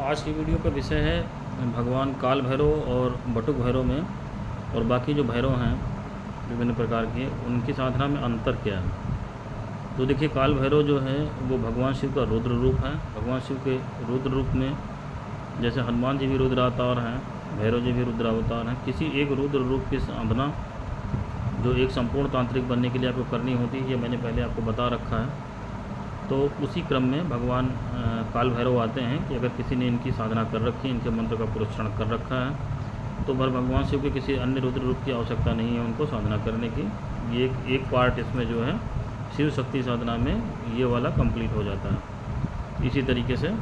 आज की वीडियो का विषय है भगवान काल भैरव और बटुक भैरव में और बाकी जो भैरव हैं विभिन्न प्रकार के, उनकी साधना में अंतर क्या है। तो देखिए, काल भैरव जो है वो भगवान शिव का रुद्र रूप है। भगवान शिव के रुद्र रूप में जैसे हनुमान जी भी रुद्रावतार हैं, भैरव जी भी रुद्रावतार हैं। किसी एक रुद्र रूप की साधना जो एक संपूर्ण तांत्रिक बनने के लिए आपको करनी होती है, ये मैंने पहले आपको बता रखा है। तो उसी क्रम में भगवान काल भैरव आते हैं कि अगर किसी ने इनकी साधना कर रखी है, इनके मंत्र का पुरस्करण कर रखा है, तो भगवान शिव के किसी अन्य रुद्र रूप की आवश्यकता नहीं है उनको साधना करने की। ये एक पार्ट इसमें जो है शिव शक्ति साधना में ये वाला कंप्लीट हो जाता है। इसी तरीके से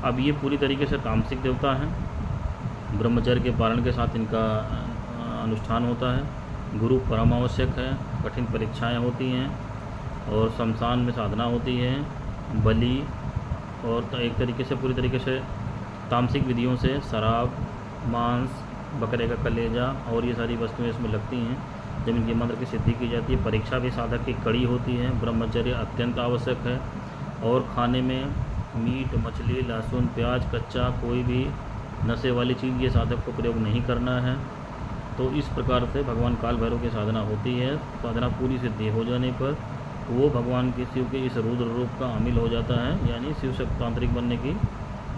अब ये पूरी तरीके से तामसिक देवता हैं। ब्रह्मचर्य के पालन के साथ इनका अनुष्ठान होता है। गुरु परम आवश्यक है। कठिन परीक्षाएं होती हैं और शमशान में साधना होती है। बलि और एक तरीके से पूरी तरीके से तामसिक विधियों से शराब, मांस, बकरे का कलेजा और ये सारी वस्तुएं इसमें लगती हैं जब इनके मंत्र की सिद्धि की जाती है। परीक्षा भी साधक की कड़ी होती है। ब्रह्मचर्य अत्यंत आवश्यक है और खाने में मीट, मछली, लहसुन, प्याज, कच्चा कोई भी नशे वाली चीज़ ये साधक को प्रयोग नहीं करना है। तो इस प्रकार से भगवान काल भैरव की साधना होती है। साधना पूरी सिद्धि हो जाने पर वो भगवान के शिव के इस रुद्र रूप का अमिल हो जाता है, यानी शिव शक्ति तांत्रिक बनने की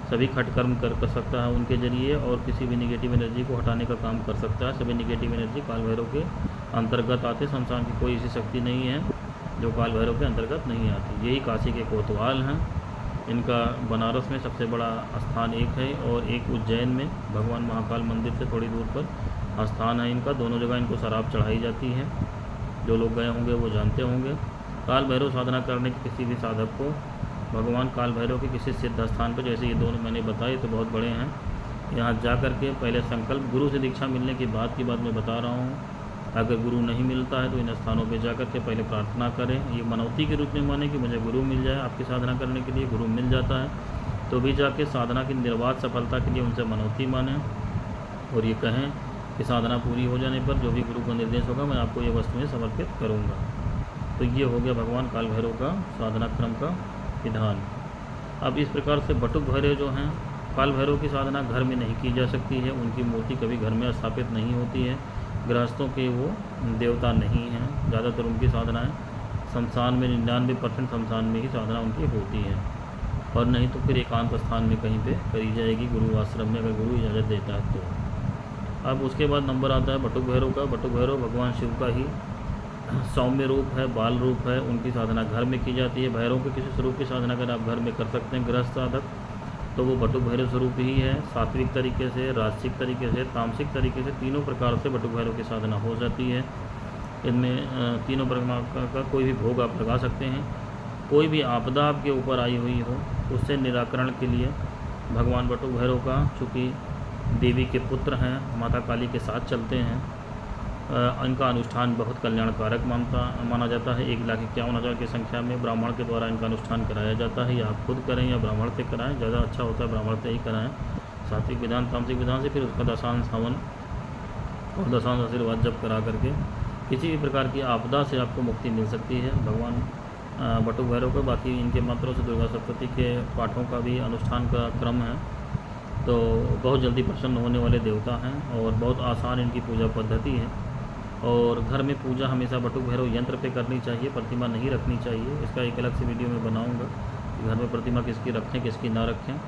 सभी खटकर्म कर सकता है उनके जरिए और किसी भी निगेटिव एनर्जी को हटाने का काम कर सकता है। सभी निगेटिव एनर्जी काल भैरव के अंतर्गत आते। शमशान की कोई ऐसी शक्ति नहीं है जो काल भैरव के अंतर्गत नहीं आती। यही काशी के कोतवाल हैं। इनका बनारस में सबसे बड़ा स्थान एक है और एक उज्जैन में भगवान महाकाल मंदिर से थोड़ी दूर पर स्थान है इनका। दोनों जगह इनको शराब चढ़ाई जाती है। जो लोग गए होंगे वो जानते होंगे। काल भैरव साधना करने के किसी भी साधक को भगवान काल भैरव के किसी सिद्ध स्थान पर, जैसे ये दोनों मैंने बताए तो बहुत बड़े हैं, यहाँ जा कर के पहले संकल्प, गुरु से दीक्षा मिलने के बाद की बात मैं बता रहा हूँ। अगर गुरु नहीं मिलता है तो इन स्थानों पे जा कर के पहले प्रार्थना करें। ये मनौती के रूप में माने कि मुझे गुरु मिल जाए आपकी साधना करने के लिए। गुरु मिल जाता है तो भी जाके साधना की निर्बाध सफलता के लिए उनसे मनौती मानें और ये कहें कि साधना पूरी हो जाने पर जो भी गुरु का निर्देश होगा मैं आपको ये वस्तुएँ समर्पित करूँगा। तो ये हो गया भगवान काल भैरव का साधना क्रम का विधान। अब इस प्रकार से बटुक भैरव जो हैं, काल भैरव की साधना घर में नहीं की जा सकती है। उनकी मूर्ति कभी घर में स्थापित नहीं होती है। गृहस्थों के वो देवता नहीं हैं। ज़्यादातर उनकी साधनाएँ शमशान में 99% शमशान में ही साधना उनकी होती है और नहीं तो फिर एकांत स्थान में कहीं पे करी जाएगी गुरु आश्रम में, अगर गुरु इजाज़त देता है तो। अब उसके बाद नंबर आता है बटुक भैरव का। बटुक भैरव भगवान शिव का ही सौम्य रूप है, बाल रूप है। उनकी साधना घर में की जाती है। भैरव के किसी स्वरूप की साधना अगर आप घर में कर सकते हैं गृहस्थ साधक, तो वो बटुक भैरव स्वरूप ही है। सात्विक तरीके से, राजसिक तरीके से, तामसिक तरीके से, तीनों प्रकार से बटुक भैरव की साधना हो जाती है। इनमें तीनों प्रकार का कोई भी भोग आप लगा सकते हैं। कोई भी आपदा आपके ऊपर आई हुई हो उससे निराकरण के लिए भगवान बटुक भैरव का, चूँकि देवी के पुत्र हैं, माता काली के साथ चलते हैं, इनका अनुष्ठान बहुत कल्याणकारक माना जाता है। 1,51,000 की संख्या में ब्राह्मण के द्वारा इनका अनुष्ठान कराया जाता है। या आप खुद करें या ब्राह्मण से कराएं, ज़्यादा अच्छा होता है ब्राह्मण से ही कराएं। सात्विक विधान, तामसिक विधान से फिर उसका दशांश हवन और दशांश आशीर्वाद जब करा करके किसी भी प्रकार की आपदा से आपको मुक्ति मिल सकती है भगवान बटुक भैरव को। बाकी इनके मंत्रों से दुर्गा सप्तशती के पाठों का भी अनुष्ठान का क्रम है। तो बहुत जल्दी प्रसन्न होने वाले देवता हैं और बहुत आसान इनकी पूजा पद्धति है। और घर में पूजा हमेशा बटुक भैरव यंत्र पे करनी चाहिए, प्रतिमा नहीं रखनी चाहिए। इसका एक अलग से वीडियो में बनाऊंगा कि घर में प्रतिमा किसकी रखें किसकी ना रखें।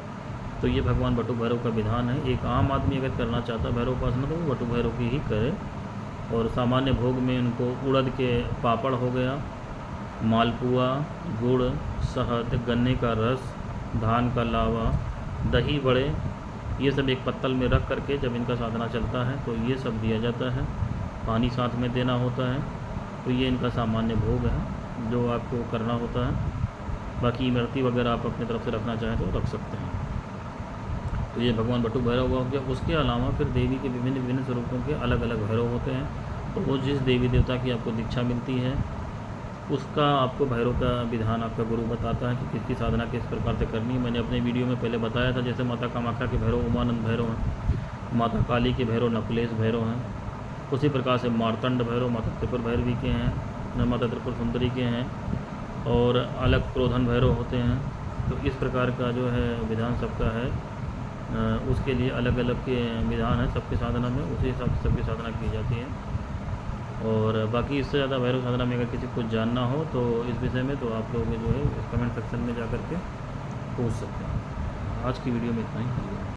तो ये भगवान बटुक भैरव का विधान है। एक आम आदमी अगर करना चाहता है भैरव उपासना तो वो बटुक भैरव की ही करे। और सामान्य भोग में उनको उड़द के पापड़ हो गया, मालपुआ, गुड़, शहद, गन्ने का रस, धान का लावा, दही बड़े, ये सब एक पत्तल में रख करके जब इनका साधना चलता है तो ये सब दिया जाता है। पानी साथ में देना होता है। तो ये इनका सामान्य भोग है जो आपको करना होता है। बाकी इमरती वगैरह आप अपनी तरफ से रखना चाहें तो रख सकते हैं। तो ये भगवान बटुक भैरव हो गया। उसके अलावा फिर देवी के विभिन्न विभिन्न स्वरूपों के अलग अलग भैरव होते हैं। तो वो जिस देवी देवता की आपको दीक्षा मिलती है उसका आपको भैरव का विधान आपका गुरु बताता है कि किसकी साधना किस प्रकार से करनी है। मैंने अपने वीडियो में पहले बताया था। जैसे माता कामाख्या के भैरव उमानंद भैरव हैं, माता काली के भैरव नकुलेश भैरव हैं। उसी प्रकार से मार्तंड भैरव माता त्रिपुर भैरवी के हैं, माता त्रिपुर सुंदरी के हैं और अलग क्रोधन भैरव होते हैं। तो इस प्रकार का जो है विधान सबका है। उसके लिए अलग अलग के विधान है सबके साधना में, उसी हिसाब से सबकी साधना की जाती है। और बाकी इससे ज़्यादा भैरव साधना में अगर किसी को जानना हो तो इस विषय में तो आप लोग जो है कमेंट सेक्शन में जा कर के पूछ सकते हैं। आज की वीडियो में इतना ही।